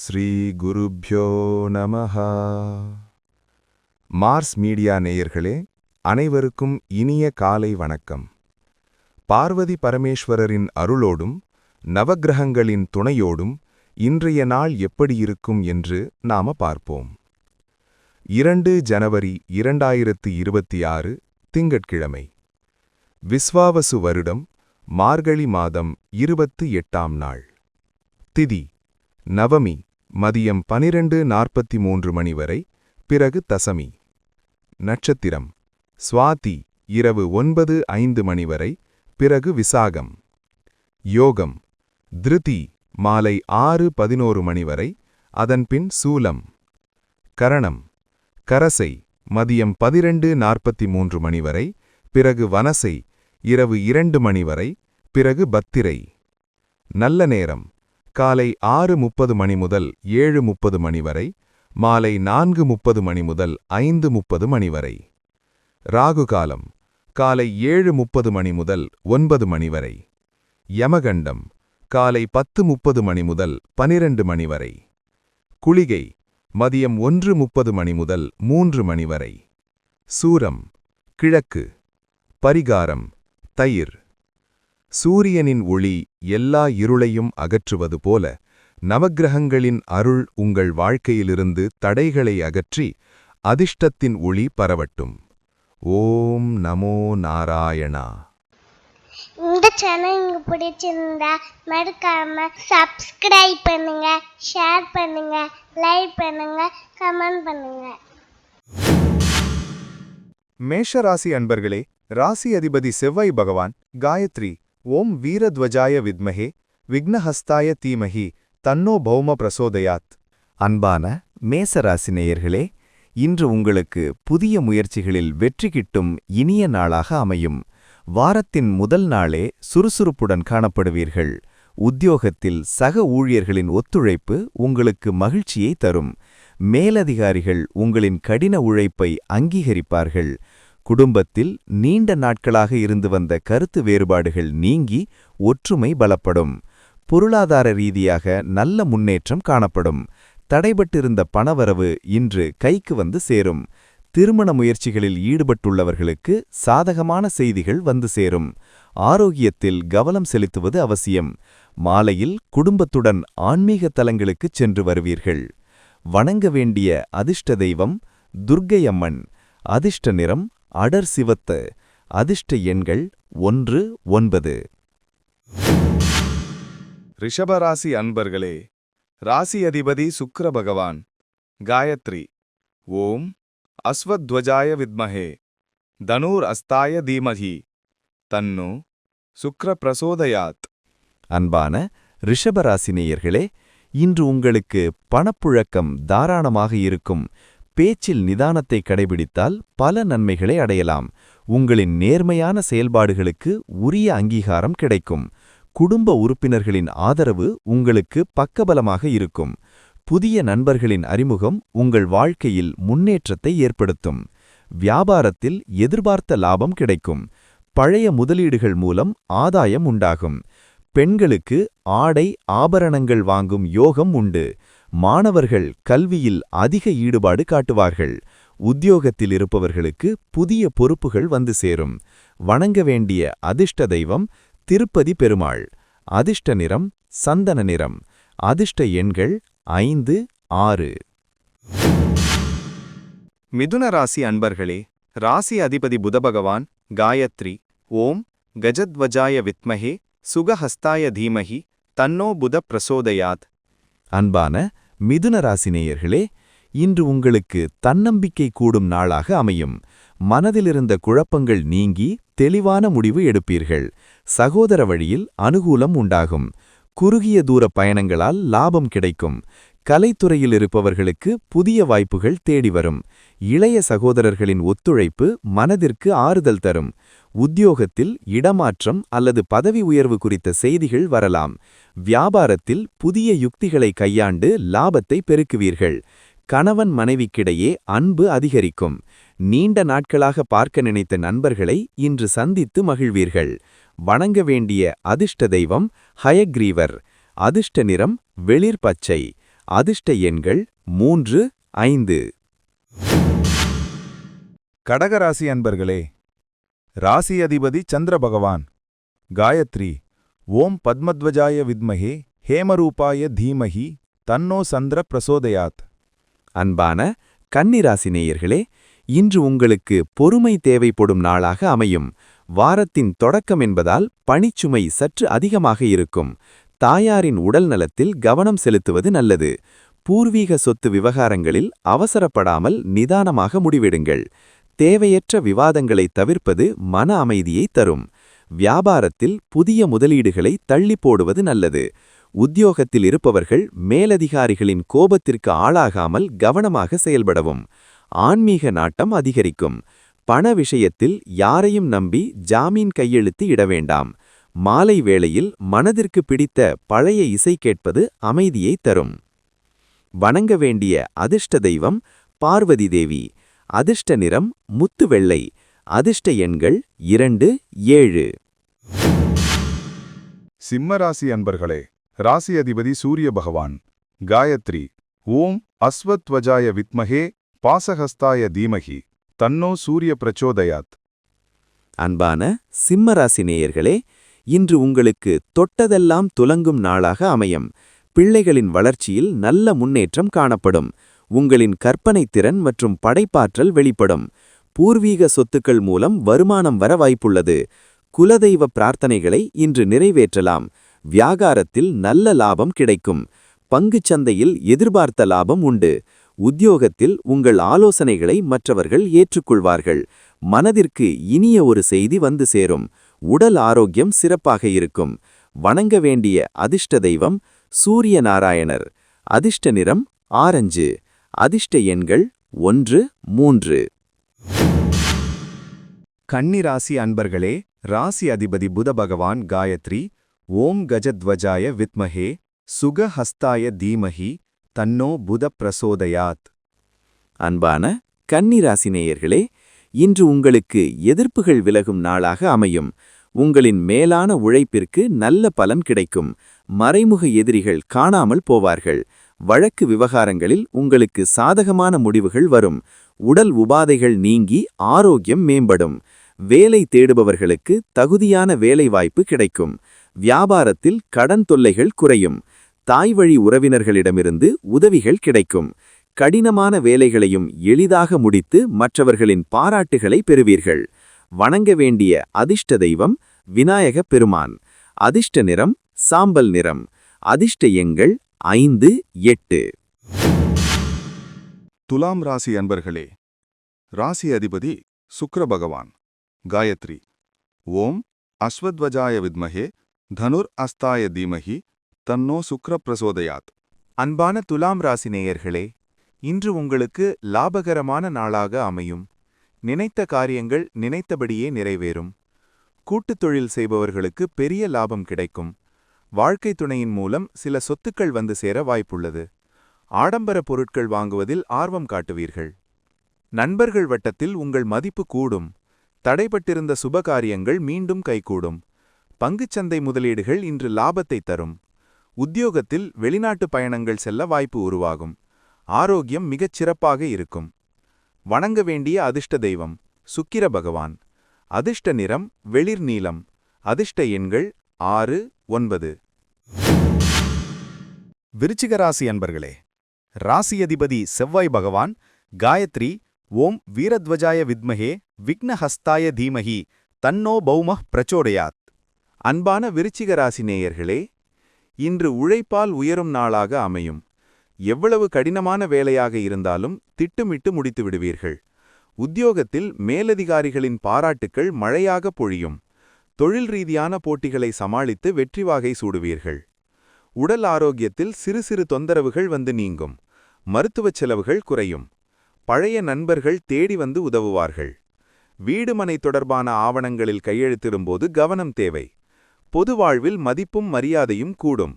ஸ்ரீ குருப்யோ நமஹ. Mars media நேயர்களே, அனைவருக்கும் இனிய காலை வணக்கம். பார்வதி பரமேஸ்வரரின் அருளோடும் நவக்கிரகங்களின் துணையோடும் இன்றைய நாள் எப்படி இருக்கும் என்று நாம பார்ப்போம். 2 ஜனவரி 2026 திங்கட்கிழமை. விஸ்வாவசு வருடம் மார்கழி மாதம் 28ஆம் நாள். திதி நவமி மதியம் 12:43 மணி வரை, பிறகு தசமி. நட்சத்திரம் சுவாதி இரவு 9:05 மணி வரை, பிறகு விசாகம். யோகம் திருதி மாலை 6:11 மணி வரை, அதன்பின் சூலம். கரணம் கரசை மதியம் 12:43 மணி வரை, பிறகு வனசை இரவு 2 மணி வரை, பிறகு பத்திரை. நல்ல நேரம் காலை 6:30 மணி முதல் 7:30 மணி வரை, மாலை 4:30 மணி முதல் 5:30 மணி வரை. ராகுகாலம் காலை 7:30 மணி முதல் 9 மணி வரை. யமகண்டம் காலை 10:30 மணி முதல் 12 மணி வரை. குளிகை மதியம் 1:30 மணி முதல் 3 மணி வரை. சூரம் கிழக்கு. பரிகாரம் தயிர். சூரியனின் ஒளி எல்லா இருளையும் அகற்றுவது போல, நவக்கிரகங்களின் அருள் உங்கள் வாழ்க்கையிலிருந்து தடைகளை அகற்றி அதிர்ஷ்டத்தின் ஒளி பரவட்டும். ஓம் நமோ நாராயணா. இந்த சேனல் உங்களுக்கு பிடிச்சிருந்தா மறக்காம சப்ஸ்கிரைப் பண்ணுங்க, ஷேர் பண்ணுங்க, லைக் பண்ணுங்க, கமெண்ட் பண்ணுங்க. மேஷராசி அன்பர்களே, ராசி அதிபதி செவ்வாய் பகவான் காயத்ரி ஓம் வீரத்வஜாய வித்மஹே விக்னஹஸ்தாய தீமஹி தன்னோ பௌம பிரசோதயாத். அன்பான மேசராசி நேயர்களே, இன்று உங்களுக்கு புதிய முயற்சிகளில் வெற்றி கிட்டும் இனிய நாளாக அமையும். வாரத்தின் முதல் நாளே சுறுசுறுப்புடன் காணப்படுவீர்கள். உத்தியோகத்தில் சக ஊழியர்களின் ஒத்துழைப்பு உங்களுக்கு மகிழ்ச்சியை தரும். மேலதிகாரிகள் உங்களின் கடின உழைப்பை அங்கீகரிப்பார்கள். குடும்பத்தில் நீண்ட நாட்களாக இருந்து வந்த கருத்து வேறுபாடுகள் நீங்கி ஒற்றுமை பலப்படும். பொருளாதார ரீதியாக நல்ல முன்னேற்றம் காணப்படும். தடைபட்டிருந்த பணவரவு இன்று கைக்கு வந்து சேரும். திருமண முயற்சிகளில் ஈடுபட்டுள்ளவர்களுக்கு சாதகமான செய்திகள் வந்து சேரும். ஆரோக்கியத்தில் கவனம் செலுத்துவது அவசியம். மாலையில் குடும்பத்துடன் ஆன்மீக தலங்களுக்குச் சென்று வருவீர்கள். வணங்க வேண்டிய அதிர்ஷ்ட தெய்வம் துர்க்கை அம்மன். அதிர்ஷ்ட நிறம் அடர் சிவத்து. அதிர்ஷ்ட எண்கள் 1, 9. ரிஷபராசி அன்பர்களே, ராசி அதிபதி சுக்கிர பகவான் காயத்ரி ஓம் அஸ்வத்வஜாய வித்மஹே தனூர் அஸ்தாய தீமஹி தன்னு சுக்ர பிரசோதயாத். அன்பான ரிஷபராசி நேயர்களே, இன்று உங்களுக்கு பணப்புழக்கம் தாராளமாக இருக்கும். பேச்சில் நிதானத்தை கடைபிடித்தால் பல நன்மைகளை அடையலாம். உங்களின் நேர்மையான செயல்பாடுகளுக்கு உரிய அங்கீகாரம் கிடைக்கும். குடும்ப உறுப்பினர்களின் ஆதரவு உங்களுக்கு பக்கபலமாக இருக்கும். புதிய நண்பர்களின் அறிமுகம் உங்கள் வாழ்க்கையில் முன்னேற்றத்தை ஏற்படுத்தும். வியாபாரத்தில் எதிர்பார்த்த லாபம் கிடைக்கும். பழைய முதலீடுகள் மூலம் ஆதாயம் உண்டாகும். பெண்களுக்கு ஆடை ஆபரணங்கள் வாங்கும் யோகம் உண்டு. மாணவர்கள் கல்வியில் அதிக ஈடுபாடு காட்டுவார்கள். உத்தியோகத்தில் இருப்பவர்களுக்கு புதிய பொறுப்புகள் வந்து சேரும். வணங்க வேண்டிய அதிர்ஷ்ட தெய்வம் திருப்பதி பெருமாள். அதிர்ஷ்ட நிறம் சந்தன நிறம். அதிர்ஷ்ட எண்கள் 5, 6. மிதுன ராசி அன்பர்களே, ராசி அதிபதி புதபகவான் காயத்ரி ஓம் கஜத்வஜாய வித்மஹே சுகஹஸ்தாய தீமஹி தன்னோ புத பிரசோதயாத். அன்பான மிதுன ராசி நேயர்களே, இன்று உங்களுக்கு தன்னம்பிக்கை கூடும் நாளாக அமையும். மனதிலிருந்த குழப்பங்கள் நீங்கி தெளிவான முடிவு எடுப்பீர்கள். சகோதர வழியில் அனுகூலம் உண்டாகும். குறுகிய தூர பயணங்களால் லாபம் கிடைக்கும். கலைத்துறையில் இருப்பவர்களுக்கு புதிய வாய்ப்புகள் தேடி வரும். இளைய சகோதரர்களின் ஒத்துழைப்பு மனதிற்கு ஆறுதல் தரும். உத்தியோகத்தில் இடமாற்றம் அல்லது பதவி உயர்வு குறித்த செய்திகள் வரலாம். வியாபாரத்தில் புதிய யுக்திகளை கையாண்டு லாபத்தை பெருக்குவீர்கள். கணவன் மனைவிக்கிடையே அன்பு அதிகரிக்கும். நீண்ட நாட்களாக பார்க்க நினைத்த நண்பர்களை இன்று சந்தித்து மகிழ்வீர்கள். வணங்க வேண்டிய அதிர்ஷ்ட தெய்வம் ஹயக்ரீவர். அதிர்ஷ்ட நிறம் வெளிர் பச்சை. அதிர்ஷ்ட எண்கள் 3, 5. கடகராசி அன்பர்களே, ராசி அதிபதி சந்திர பகவான். காயத்ரி. ஓம் பத்மத்வஜாய வித்மஹே ஹேமரூபாய தீமஹி தன்னோ சந்திர பிரசோதயாத். அன்பான கன்னிராசி நேயர்களே, இன்று உங்களுக்கு பொறுமை தேவைப்படும் நாளாக அமையும். வாரத்தின் தொடக்கம் என்பதால் பணிச்சுமை சற்று அதிகமாக இருக்கும். தாயாரின் உடல் நலத்தில் கவனம் செலுத்துவது நல்லது. பூர்வீக சொத்து விவகாரங்களில் அவசரப்படாமல் நிதானமாக முடிவெடுங்கள். தேவையற்ற விவாதங்களை தவிர்ப்பது மன அமைதியை தரும். வியாபாரத்தில் புதிய முதலீடுகளை தள்ளி போடுவது நல்லது. உத்தியோகத்தில் இருப்பவர்கள் மேலதிகாரிகளின் கோபத்திற்கு ஆளாகாமல் கவனமாக செயல்படவும். ஆன்மீக நாட்டம் அதிகரிக்கும். பண விஷயத்தில் யாரையும் நம்பி ஜாமீன் கையெழுத்து இட வேண்டாம். மாலை வேளையில் மனதிற்கு பிடித்த பழைய இசை கேட்பது அமைதியை தரும். வணங்க வேண்டிய அதிர்ஷ்ட தெய்வம் பார்வதி தேவி. அதிர்ஷ்ட நிறம் முத்து வெள்ளை. அதிர்ஷ்ட எண்கள் 2, 7. சிம்மராசி அன்பர்களே, ராசி அதிபதி சூரிய பகவான். காயத்ரி. ஓம் அஸ்வத்வஜாய வித்மஹே பாசஹஸ்தாய தீமஹி தன்னோ சூரிய பிரச்சோதயாத். அன்பான சிம்மராசி நேயர்களே, இன்று உங்களுக்கு தொட்டதெல்லாம் துலங்கும் நாளாக அமையும். பிள்ளைகளின் வளர்ச்சியில் நல்ல முன்னேற்றம் காணப்படும். உங்களின் கற்பனை திறன் மற்றும் படைப்பாற்றல் வெளிப்படும். பூர்வீக சொத்துக்கள் மூலம் வருமானம் வர வாய்ப்புள்ளது. குலதெய்வ பிரார்த்தனைகளை இன்று நிறைவேற்றலாம். வியாபாரத்தில் நல்ல லாபம் கிடைக்கும். பங்குச் சந்தையில் எதிர்பார்த்த லாபம் உண்டு. உத்தியோகத்தில் உங்கள் ஆலோசனைகளை மற்றவர்கள் ஏற்றுக்கொள்வார்கள். மனதிற்கு இனிய ஒரு செய்தி வந்து சேரும். உடல் ஆரோக்கியம் சிறப்பாக இருக்கும். வணங்க வேண்டிய அதிர்ஷ்ட தெய்வம் சூரிய நாராயணர். அதிர்ஷ்ட நிறம் ஆரஞ்சு. அதிர்ஷ்ட எண்கள் 1, 3. கன்னிராசி அன்பர்களே, ராசி அதிபதி புத பகவான். காயத்ரி. ஓம் கஜத்வஜாய வித்மஹே சுகஹஸ்தாய தீமஹி தன்னோ புத பிரசோதயாத். அன்பான கன்னிராசி நேயர்களே, இன்று உங்களுக்கு எதிர்ப்புகள் விலகும் நாளாக அமையும். உங்களின் மேலான உழைப்பிற்கு நல்ல பலன் கிடைக்கும். மறைமுக எதிரிகள் காணாமல் போவார்கள். வழக்கு விவகாரங்களில் உங்களுக்கு சாதகமான முடிவுகள் வரும். உடல் உபாதைகள் நீங்கி ஆரோக்கியம் மேம்படும். வேலை தேடுபவர்களுக்கு தகுதியான வேலைவாய்ப்பு கிடைக்கும். வியாபாரத்தில் கடன் தொல்லைகள் குறையும். தாய்வழி உறவினர்களிடமிருந்து உதவிகள் கிடைக்கும். கடினமான வேலைகளையும் எளிதாக முடித்து மற்றவர்களின் பாராட்டுகளை பெறுவீர்கள். வணங்க வேண்டிய அதிர்ஷ்ட தெய்வம் விநாயக பெருமான். அதிர்ஷ்ட நிறம் சாம்பல் நிறம். அதிர்ஷ்ட எண்கள் 5, 8. துலாம் ராசி அன்பர்களே, ராசி அதிபதி சுக்கிர பகவான். காயத்ரி. ஓம் அஸ்வத்வஜாய வித்மஹே தனுர் அஸ்தாய தீமஹி தன்னோ சுக்கிர பிரசோதயாத். அன்பான துலாம் ராசி நேயர்களே, இன்று உங்களுக்கு லாபகரமான நாளாக அமையும். நினைத்த காரியங்கள் நினைத்தபடியே நிறைவேறும். கூட்டுத் தொழில் செய்பவர்களுக்கு பெரிய லாபம் கிடைக்கும். வாழ்க்கை துணையின் மூலம் சில சொத்துக்கள் வந்து சேர வாய்ப்புள்ளது. ஆடம்பர பொருட்கள் வாங்குவதில் ஆர்வம் காட்டுவீர்கள். நண்பர்கள் வட்டத்தில் உங்கள் மதிப்பு கூடும். தடைபட்டிருந்த சுபகாரியங்கள் மீண்டும் கைகூடும். பங்குச்சந்தை முதலீடுகள் இன்று லாபத்தை தரும். உத்தியோகத்தில் வெளிநாட்டு பயணங்கள் செல்ல வாய்ப்பு உருவாகும். ஆரோக்கியம் மிகச் சிறப்பாக இருக்கும். வணங்க வேண்டிய அதிர்ஷ்ட தெய்வம் சுக்கிர பகவான். அதிர்ஷ்ட நிறம் வெளிர் நீலம். அதிர்ஷ்ட எண்கள் 6, 9. விருச்சிக ராசி அன்பர்களே, ராசி அதிபதி செவ்வாய் பகவான். காயத்ரி. ஓம் வீரத்வஜாய வித்மஹே விக்னஹஸ்தாய தீமஹி தன்னோ பௌமஹ் பிரச்சோடயாத். அன்பான விருச்சிக ராசி நேயர்களே, இன்று உழைப்பால் உயரும் நாளாக அமையும். எவ்வளவு கடினமான வேலையாக இருந்தாலும் திட்டுமிட்டு முடித்து விடுவீர்கள். உத்தியோகத்தில் மேலதிகாரிகளின் பாராட்டுக்கள் மழையாக பொழியும். தொழில் ரீதியான போட்டிகளை சமாளித்து வெற்றி வாகை சூடுவீர்கள். உடல் ஆரோக்கியத்தில் சிறு சிறு தொந்தரவுகள் வந்து நீங்கும். மருத்துவச் செலவுகள் குறையும். பழைய நண்பர்கள் தேடி வந்து உதவுவார்கள். வீடுமனை தொடர்பான ஆவணங்களில் கையெழுத்திடும்போது கவனம் தேவை. பொது வாழ்வில் மதிப்பும் மரியாதையும் கூடும்.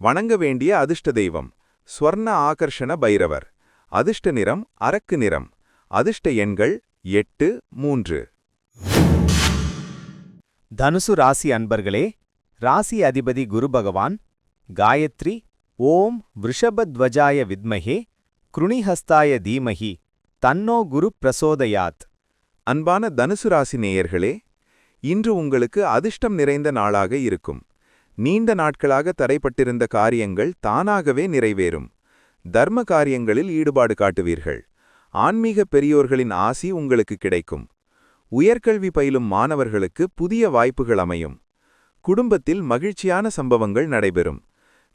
வணங்க வேண்டிய அதிர்ஷ்ட தெய்வம் ஸ்வர்ண ஆகர்ஷண பைரவர். அதிர்ஷ்ட நிறம் அரக்கு நிறம். அதிர்ஷ்ட எண்கள் 8, 3. தனுசு ராசி அன்பர்களே, ராசி அதிபதி குரு பகவான். காயத்ரி. ஓம் விருஷபத்வஜாய வித்மஹே கிருணிஹஸ்தாய தீமஹி தன்னோ குரு பிரசோதயாத். அன்பான தனுசு ராசி நேயர்களே, இன்று உங்களுக்கு அதிர்ஷ்டம் நிறைந்த நாளாக இருக்கும். நீண்ட நாட்களாக தடைப்பட்டிருந்த காரியங்கள் தானாகவே நிறைவேறும். தர்ம காரியங்களில் ஈடுபாடு காட்டுவீர்கள். ஆன்மீக பெரியோர்களின் ஆசி உங்களுக்கு கிடைக்கும். உயர்கல்வி பயிலும் மாணவர்களுக்கு புதிய வாய்ப்புகள் அமையும். குடும்பத்தில் மகிழ்ச்சியான சம்பவங்கள் நடைபெறும்.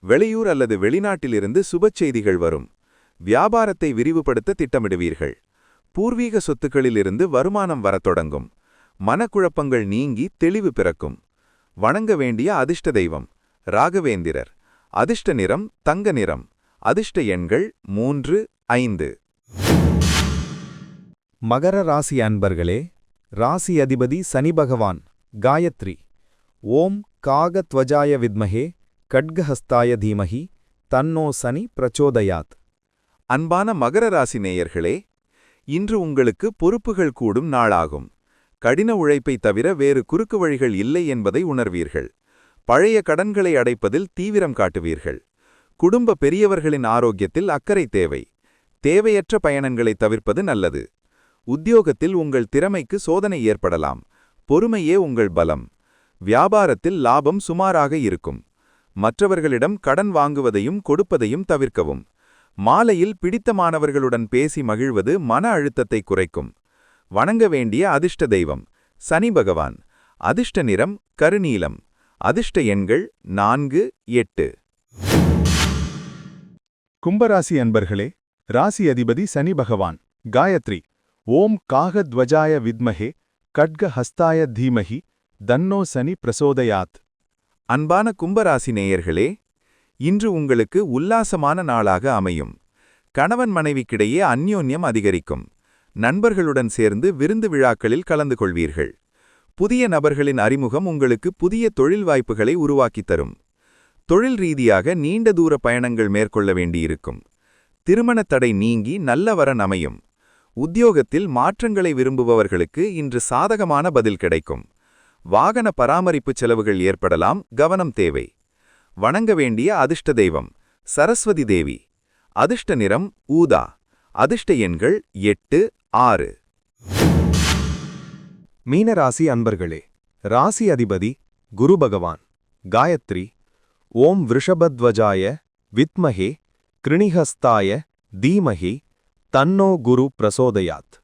வெளியூர் அல்லது வெளிநாட்டிலிருந்து சுப செய்திகள் வரும். வியாபாரத்தை விரிவுபடுத்த திட்டமிடுவீர்கள். பூர்வீக சொத்துக்களிலிருந்து வருமானம் வரத் தொடங்கும். மனக்குழப்பங்கள் நீங்கி தெளிவு பிறக்கும். வணங்க வேண்டிய அதிர்ஷ்ட தெய்வம் ராகவேந்திரர். அதிர்ஷ்ட நிறம் தங்க நிறம். அதிர்ஷ்ட எண்கள் 3, 5. மகர ராசி அன்பர்களே, ராசி அதிபதி சனி பகவான். காயத்ரி. ஓம் காகத்வஜாய வித்மஹே கட்கஹஸ்தாய தீமஹி தன்னோ சனி பிரச்சோதயாத். அன்பான மகர ராசி நேயர்களே, இன்று உங்களுக்கு பொறுப்புகள் கூடும் நாளாகும். கடின உழைப்பை தவிர வேறு குறுக்கு வழிகள் இல்லை என்பதை உணர்வீர்கள். பழைய கடன்களை அடைப்பதில் தீவிரம் காட்டுவீர்கள். குடும்ப பெரியவர்களின் ஆரோக்கியத்தில் அக்கறை தேவை. தேவையற்ற பயணங்களை தவிர்ப்பது நல்லது. உத்தியோகத்தில் உங்கள் திறமைக்கு சோதனை ஏற்படலாம். பொறுமையே உங்கள் பலம். வியாபாரத்தில் லாபம் சுமாராக இருக்கும். மற்றவர்களிடம் கடன் வாங்குவதையும் கொடுப்பதையும் தவிர்க்கவும். மாலையில் பிடித்தமானவர்களுடன் பேசி மகிழ்வது மன அழுத்தத்தை குறைக்கும். வணங்க வேண்டிய அதிர்ஷ்ட தெய்வம் சனி பகவான். அதிர்ஷ்ட நிறம் கருநீலம். அதிர்ஷ்ட எண்கள் 4, 8. கும்பராசி அன்பர்களே, ராசி அதிபதி சனி பகவான். காயத்ரி. ஓம் காகத்வஜாய வித்மஹே கட்கஹஸ்தாய தீமஹி தன்னோ சனி பிரசோதயாத். அன்பான கும்பராசி நேயர்களே, இன்று உங்களுக்கு உல்லாசமான நாளாக அமையும். கணவன் மனைவிக்கிடையே அந்யோன்யம் அதிகரிக்கும். நண்பர்களுடன் சேர்ந்து விருந்து விழாக்களில் கலந்து கொள்வீர்கள். புதிய நபர்களின் அறிமுகம் உங்களுக்கு புதிய தொழில் வாய்ப்புகளை உருவாக்கித் தரும். தொழில் ரீதியாக நீண்ட தூர பயணங்கள் மேற்கொள்ள வேண்டியிருக்கும். திருமணத் தடை நீங்கி நல்ல வரன் அமையும். உத்தியோகத்தில் மாற்றங்களை விரும்புபவர்களுக்கு இன்று சாதகமான பதில் கிடைக்கும். வாகன பராமரிப்பு செலவுகள் ஏற்படலாம், கவனம் தேவை. வணங்க வேண்டிய அதிர்ஷ்ட தெய்வம் சரஸ்வதி தேவி. அதிர்ஷ்ட நிறம் ஊதா. அதிர்ஷ்ட எண்கள் 8, 6. மீனராசி அன்பர்களே, ராசி அதிபதி குரு பகவான். காயத்ரி. ஓம் விருஷபத்வஜாய வித்மஹே கிருணிஹஸ்தாய தீமஹி தன்னோ குரு பிரசோதயாத்.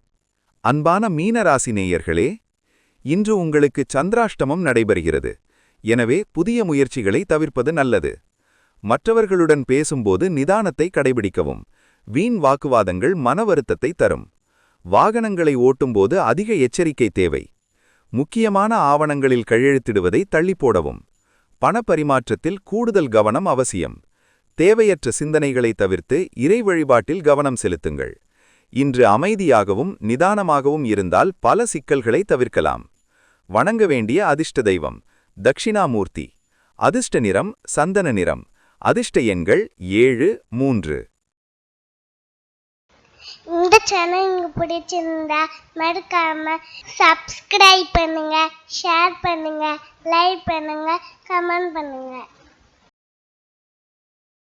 அன்பான மீனராசி நேயர்களே, இன்று உங்களுக்கு சந்திராஷ்டமம் நடைபெறுகிறது. எனவே புதிய முயற்சிகளை தவிர்ப்பது நல்லது. மற்றவர்களுடன் பேசும்போது நிதானத்தை கடைபிடிக்கவும். வீண் வாக்குவாதங்கள் மன வருத்தத்தை தரும். வாகனங்களை ஓட்டும்போது அதிக எச்சரிக்கை தேவை. முக்கியமான ஆவணங்களில் கையெழுத்திடுவதை தள்ளிப்போடவும். பணப்பரிமாற்றத்தில் கூடுதல் கவனம் அவசியம். தேவையற்ற சிந்தனைகளை தவிர்த்து இறை வழிபாட்டில் கவனம் செலுத்துங்கள். இன்று அமைதியாகவும் நிதானமாகவும் இருந்தால் பல சிக்கல்களை தவிர்க்கலாம். வணங்க வேண்டிய அதிர்ஷ்ட தெய்வம் தக்ஷிணாமூர்த்தி. அதிர்ஷ்ட நிறம் சந்தன நிறம். அதிர்ஷ்ட எண்கள் 7, 3. இந்த சேனல் உங்களுக்கு பிடிச்சிருந்தா மறக்காம சப்ஸ்கிரைப் பண்ணுங்க, ஷேர் பண்ணுங்க, லைக் பண்ணுங்க, கமெண்ட் பண்ணுங்க.